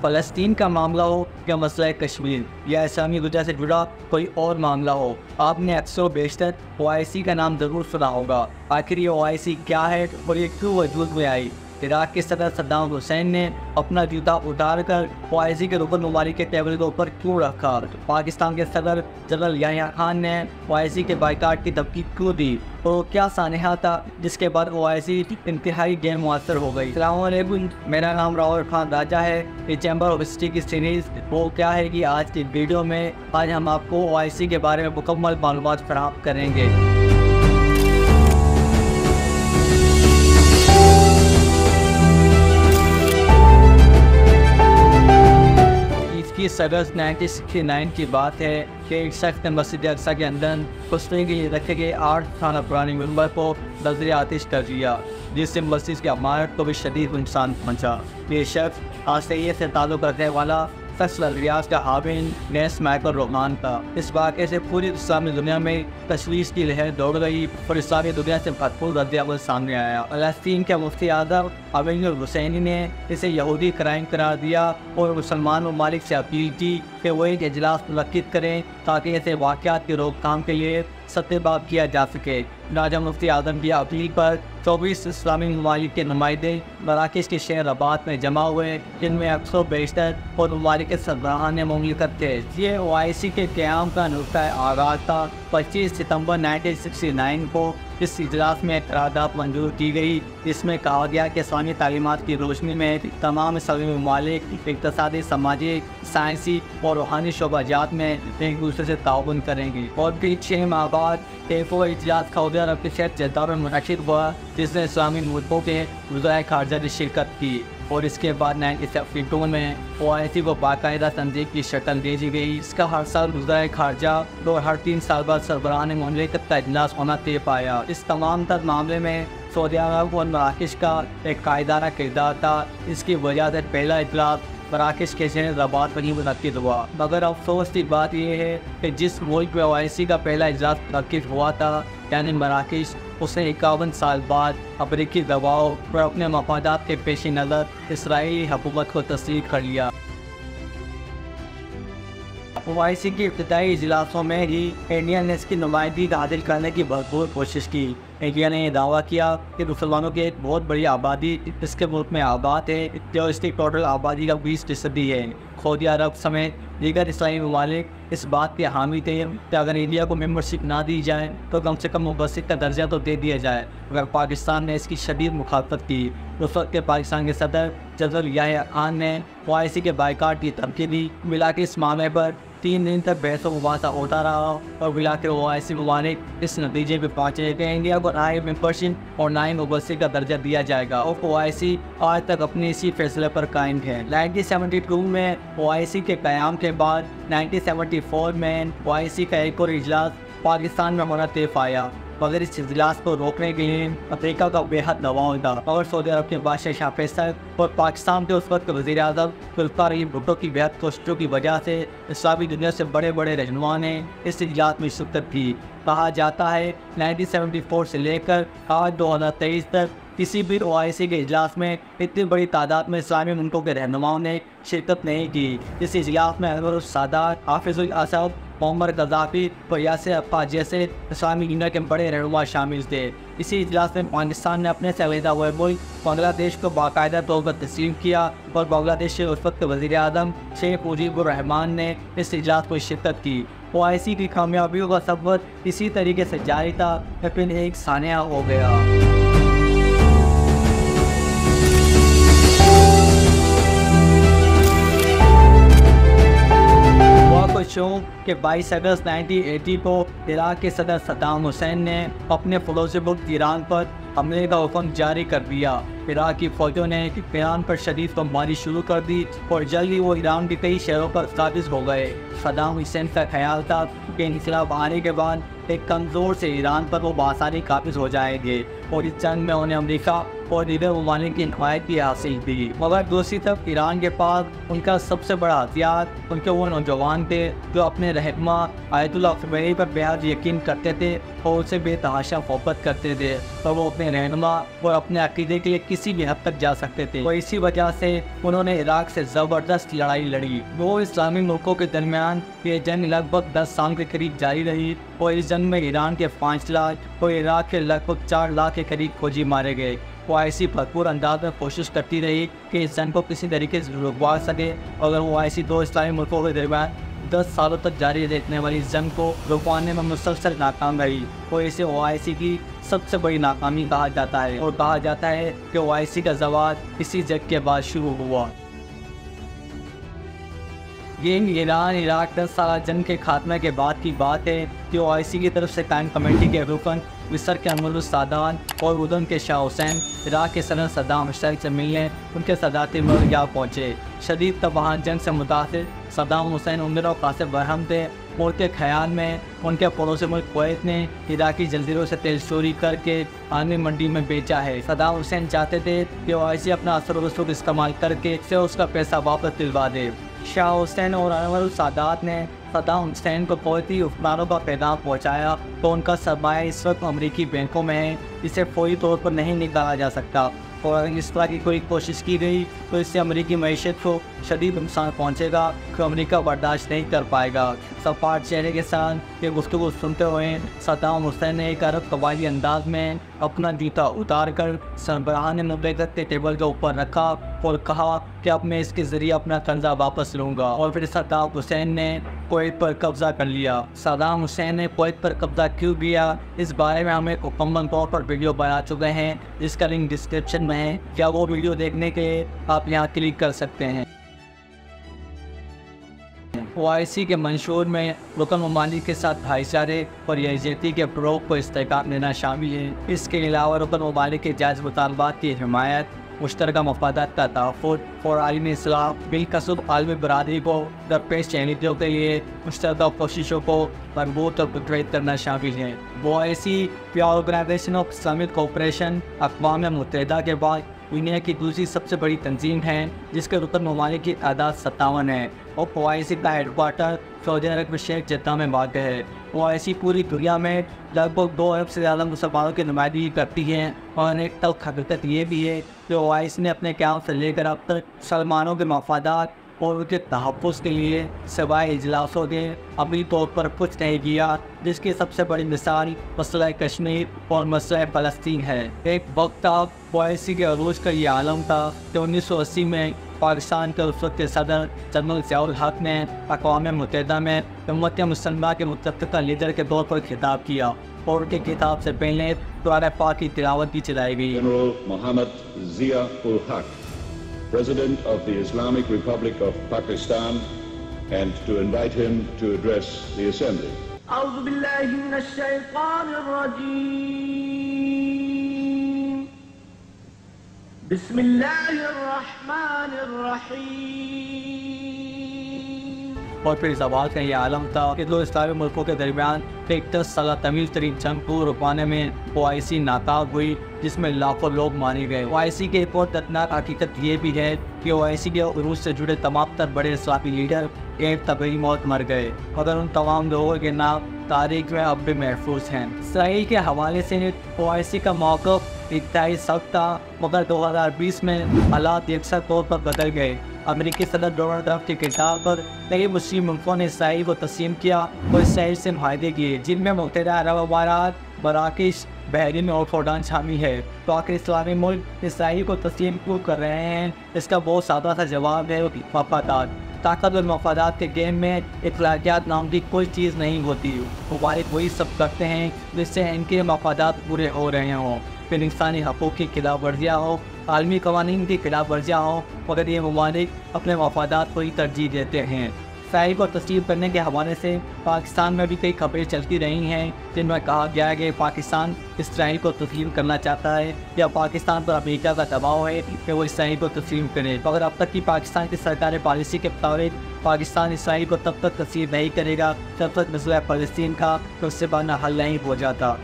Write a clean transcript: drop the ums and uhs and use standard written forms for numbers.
فلسطین کا معاملہ ہو یا مسئلہ کشمیر یا اسلامی وجہ سے جڑا کوئی اور معاملہ ہو، آپ نے اکثر و بیشتر OIC کا نام ضرور سنا ہوگا۔ آخر یہ OIC کیا ہے اور یہ کیوں وجود میں آئی؟ عراق کے صدر صدام حسین نے اپنا جوتا اتار کر OIC کے رکن ممالک کے ٹیبل کے اوپر کیوں رکھا؟ پاکستان کے صدر جنرل یحییٰ خان نے OIC کے بائیکاٹ کی دھمکی کیوں دی؟ اور کیا سانحہ تھا جس کے بعد OIC انتہائی غیر مؤثر ہو گئی؟ السلام علیکم، میرا نام راول خان راجہ ہے۔ یہ چیمبر آف ہسٹری کی سیریز وہ کیا ہے کہ آج کی ویڈیو میں آج ہم آپ کو OIC کے بارے میں مکمل معلومات فراہم کریں گے۔ 21 اگست 1969 کی بات ہے کہ ایک شخص نے مسجد اقصیٰ کے اندر کشنے کے لیے رکھے گئے 8 سالہ پرانے ممبر کو نظر آتش کر دیا، جس سے مسجد کی عمارت کو بھی شدید نقصان پہنچا۔ یہ شخص آسٹریلیا سے تعلق رکھنے والا شخص ریاض کا حامل نیس مائیکل رومان تھا۔ اس واقعے سے پوری اسلامی دنیا میں تشویش کی لہر دوڑ گئی اور اسلامی دنیا سے بھرپور رد عمل سامنے آیا۔ فلسطین کے مفتی اعظم امین الحسینی نے اسے یہودی کرائم قرار دیا اور مسلمان ممالک سے اپیل کی کہ وہ ایک اجلاس منعقد کریں تاکہ ایسے واقعات کی روک تھام کے لیے سطح باب کیا جا سکے۔ راجہ مفتی اعظم کی اپیل پر 24 اسلامی ممالک کے نمائندے مراکش کے شہر رباط میں جمع ہوئے، جن میں اکثر و بیشتر اور ممالک کے سربراہان مملکت تھے۔ یہ OIC کے قیام کا نقطۂ آغاز تھا۔ 25 ستمبر 1969 کو اس اجلاس میں قرارداد منظور کی گئی، جس میں کہا گیا کہ اسلامی تعلیمات کی روشنی میں تمام اسلامی ممالک اقتصادی، سماجی، سائنسی اور روحانی شعبہ جات میں ایک دوسرے سے تعاون کریں گے۔ اور پھر 6 ماہ بعد ایک اور اجلاس سعودی عرب کے شہر جدہ میں منعقد ہوا، جس نے اسلامی ملکوں کے وزرائے خارجہ نے شرکت کی، اور اس کے بعد 1972 میں OIC کو باقاعدہ تنظیم کی شکل دے دی گئی۔ اس کا ہر سال وزرائے خارجہ اور ہر 3 سال بعد سربراہان مملکت کا اجلاس ہونا طے پایا۔ اس تمام تر معاملے میں سعودی عرب اور مراکش کا ایک قائدانہ کردار تھا۔ اس کی وجہ سے پہلا اجلاس مراکش کے شہر رباط میں منعقد ہوا، مگر افسوس کی بات یہ ہے کہ جس ملک میں OIC کا پہلا اجلاس منعقد ہوا تھا یعنی مراکش، اس نے 51 سال بعد امریکی دباؤ اور اپنے مفادات کے پیش نظر اسرائیلی حکومت کو تسلیم کر لیا۔ OIC کے ابتدائی اجلاسوں میں ہی انڈیا نے اس کی نمائندگی حاصل کرنے کی بھرپور کوشش کی۔ انڈیا نے یہ دعویٰ کیا کہ مسلمانوں کی ایک بہت بڑی آبادی اس کے ملک میں آباد ہے، جو اس کی ٹوٹل آبادی کا 20% ہے۔ سعودی عرب سمیت دیگر اسلامی ممالک اس بات کے حامی تھے کہ اگر انڈیا کو ممبرشپ نہ دی جائے تو کم سے کم مبصر کا درجہ تو دے دیا جائے، مگر پاکستان نے اس کی شدید مخالفت کی۔ اس وقت کے پاکستان کے صدر جنرل یحییٰ خان نے OIC کے بائیکاٹ کی دھمکی دی۔ ملا کے اس معاملے پر 3 دن تک بحث و مباحثہ ہوتا رہا اور ملا کے OIC ممالک اس نتیجے پہ پہنچے کہ انڈیا کو نہ ہی ممبرشپ اور نہ ہی مبصر کا درجہ دیا جائے گا، اور OIC آج تک اپنے اسی فیصلے پر قائم ہے۔ 1972 میں OIC کے قیام کے بعد 1974 میں OIC کا ایک اور اجلاس پاکستان میں ہونا طے پایا، مگر اس اجلاس کو روکنے کے لیے امریکہ کا بے حد دباؤ تھا، اور سعودی عرب کے بادشاہ شاہ فیصل اور پاکستان کے اس وقت وزیر اعظم ذوالفقار علی بھٹو کی بے حد کوششوں کی وجہ سے اسلامی دنیا سے بڑے بڑے رہنما نے اس اجلاس میں شرکت کی۔ کہا جاتا ہے 1974 سے لے کر آج 2023 تک کسی بھی OIC کے اجلاس میں اتنی بڑی تعداد میں اسلامی ملکوں کے رہنماؤں نے شرکت نہیں کی۔ اس اجلاس میں انور السادات، حافظ الاسد، معمر قذافی اور یاسر عرفات جیسے اسلامی دنیا کے بڑے رہنما شامل تھے۔ اسی اجلاس میں پاکستان نے اپنے سے علیحدہ ہوئے ملک بنگلہ دیش کو باقاعدہ طور پر تسلیم کیا، اور بنگلہ دیش کے اس وقت وزیر اعظم شیخ مجیب الرحمان نے اس اجلاس میں شرکت کی۔ OIC کی کامیابیوں کا سفر اسی طریقے سے جاری تھا، لیکن ایک سانحہ ہو گیا۔ کہ 22 اگست 1980 کو عراق کے صدر صدام حسین نے اپنے پڑوسی ملک ایران پر حملے کا حکم جاری کر دیا۔ عراق کی فوجوں نے ایران پر شدید بمباری شروع کر دی اور جلد ہی وہ ایران کے کئی شہروں پر قابض ہو گئے۔ صدام حسین کا خیال تھا کہ انقلاب آنے کے بعد ایک کمزور سے ایران پر وہ بآسانی قابض ہو جائیں گے، اور اس جنگ میں انہیں امریکہ اور دیگر ممالک کی حمایت بھی حاصل تھی، مگر دوسری طرف ایران کے پاس ان کا سب سے بڑا ہتھیار ان کے وہ نوجوان تھے جو اپنے رہنما آیت اللہ خمینی پر بہت یقین کرتے تھے اور اسے بے تحاشا محبت کرتے تھے، اور وہ اپنے رہنما اور اپنے عقیدے کے لیے کسی بھی حد تک جا سکتے تھے، اور اسی وجہ سے انہوں نے عراق سے زبردست لڑائی لڑی۔ وہ اسلامی ملکوں کے درمیان یہ جنگ لگ بھگ 10 سال کے قریب جاری رہی، اور اس جنگ میں ایران کے 5 لاکھ اور عراق کے لگ بھگ 4 لاکھ کے قریب فوجی مارے گئے۔ وہ ایسی بھرپور انداز میں کوشش کرتی رہی کہ اس جنگ کو کسی طریقے سے رکوا سکے، اگر وہ ایسی دو اسلامی ملکوں کے درمیان 10 سالوں تک جاری رہنے والی اس جنگ کو رکوانے میں مسلسل ناکام رہی، اور اسے OIC کی سب سے بڑی ناکامی کہا جاتا ہے، اور کہا جاتا ہے کہ OIC کا زوال اسی جنگ کے بعد شروع ہوا۔ یہ ایران عراق 10 سالہ جنگ کے خاتمے کے بعد کی بات ہے کہ OIC کی طرف سے قائم کمیٹی کے رکن مصر کے انور السادات اور اردن کے شاہ حسین عراق کے صدر صدام حسین سے ملنے ان کے صدارتی ملک جا پہنچے۔ شدید تباہ جنگ سے متاثر صدام حسین عمر و قاصد برہم تھے، اور کے خیال میں ان کے پڑوسی ملک کویت نے عراقی جزیروں سے تیل چوری کر کے عالمی منڈی میں بیچا ہے۔ صدام حسین چاہتے تھے کہ OIC اپنا اثر و رسوخ استعمال کر کے اسے اس کا پیسہ واپس دلوا دے۔ شاہ حسین اور انور السادات نے صدام حسین کو کویتی حکمرانوں کا پیغام پہنچایا تو ان کا سرمایہ اس وقت امریکی بینکوں میں ہے، اسے فوری طور پر نہیں نکالا جا سکتا، اور اگر اس طرح کی کوئی کوشش کی گئی تو اس سے امریکی معیشت کو شدید نقصان پہنچے گا کہ امریکہ برداشت نہیں کر پائے گا۔ سپاٹ چہرے کے ساتھ یہ گفتگو سنتے ہوئے صدام حسین نے ایک عرب قبائلی انداز میں اپنا جوتا اتار کر سربراہان مملکت کے ٹیبل کے اوپر رکھا اور کہا کہ اب میں اس کے ذریعے اپنا قرضہ واپس لوں گا، اور پھر صدام حسین نے کویت پر قبضہ کر لیا۔ صدام حسین نے کویت پر قبضہ کیوں کیا، اس بارے میں ہم ایک مکمل طور پر ویڈیو بنا چکے ہیں، جس کا لنک ڈسکرپشن میں ہے، کیا وہ ویڈیو دیکھنے کے لیے آپ یہاں کلک کر سکتے ہیں۔ OIC کے منشور میں رکن ممالک کے ساتھ بھائی چارے اور یکجہتی کے فروغ کو استحکام دینا شامل ہے۔ اس کے علاوہ رکن ممالک کے جائز مطالبات کی حمایت، مشترکہ مفادات کا تحفظ اور عالمی اصلاح، بالکسب عالمی برادری کو درپیش چیلنجوں کے لیے مشترکہ کوششوں کو مربوط اور متحد کرنا شامل ہے۔ OIC organisation of Islamic cooperation اقوام متحدہ کے بعد دنیا کی دوسری سب سے بڑی تنظیم ہے، جس کے رکن ممالک کی تعداد 57 ہے، اور OIC کا ہیڈ کوارٹر سعودی عرب میں شیخ جدہ میں واقع ہے۔ OIC پوری دنیا میں لگ بھگ 2 ارب سے زیادہ مسلمانوں کی نمائندگی کرتی ہے، اور ایک تلخ حقیقت یہ بھی ہے کہ OIC نے اپنے قیام سے لے کر اب تک مسلمانوں کے مفادات اور ان کے تحفظ کے لیے سوائے اجلاسوں کے عملی طور پر کچھ نہیں کیا، جس کی سب سے بڑی مثال مسئلہ کشمیر اور مسئلہ فلسطین ہے۔ ایک وقت تھا OIC کے عروج کا یہ عالم تھا کہ 1980 میں پاکستان کے اس وقت کے صدر جنرل ضیاء الحق نے اقوام متحدہ میں امت مسلمہ کے متفقہ لیڈر کے طور پر خطاب کیا، اور ان کے خطاب سے پہلے قرآن پاک کی تلاوت بھی چلائی گئی۔ General Muhammad Zia-ul-Haq, President of the Islamic Republic of Pakistan, and to invite him to address the Assembly. أعوذ بالله من الشيطان الرجيم. بسم الله الرحمن الرحيم. اور پھر زوال کا یہ عالم تھا کہ دو اسلامی ملکوں کے درمیان ایک 10 سالہ طویل ترین جنگ کو رکوانے میں OIC ناکام ہوئی، جس میں لاکھوں لوگ مارے گئے۔ OIC کی ایک اور دردناک حقیقت یہ بھی ہے کہ OIC کے عروج سے جڑے تمام تر بڑے اسلامی لیڈر ایک طبعی موت مر گئے، مگر ان تمام لوگوں کے نام تاریخ میں اب بھی محفوظ ہیں۔ اسرائیل کے حوالے سے OIC کا موقف انتہائی سخت تھا، مگر 2020 میں حالات یکساں طور پر بدل گئے۔ امریکی صدر ڈونلڈ ٹرمپ کی کتاب پر کئی مسلم ملکوں نے اسرائیل کو تسلیم کیا اور اسرائیل سے معاہدے کیے، جن میں متحدہ عرب امارات، مراکش، بحرین اور جردن شامل ہے۔ تو آخر اسلامی ملک اسرائیل کو تسلیم کیوں کر رہے ہیں؟ اس کا بہت سادہ سا جواب ہے مفادات۔ طاقت اور مفادات کے گیم میں اخلاقیات نام کی کوئی چیز نہیں ہوتی۔ ممالک وہی سب کرتے ہیں جس سے ان کے مفادات پورے ہو رہے ہوں، پھر انسانی حقوق کی خلاف ورزیاں ہوں، عالمی قوانین کی خلاف ورزیاں ہوں، مگر یہ ممالک اپنے مفادات کو ہی ترجیح دیتے ہیں۔ اسرائیل کو تسلیم کرنے کے حوالے سے پاکستان میں بھی کئی خبریں چلتی رہی ہیں، جن میں کہا گیا ہے کہ پاکستان اسرائیل کو تسلیم کرنا چاہتا ہے، یا پاکستان پر امریکہ کا دباؤ ہے کہ وہ اسرائیل کو تسلیم کرے، مگر اب تک کی پاکستان کی سرکاری پالیسی کے مطابق پاکستان اسرائیل کو تب تک تسلیم نہیں کرے گا جب تک مسئلہ فلسطین کا رسیبانہ حل نہیں ہو جاتا۔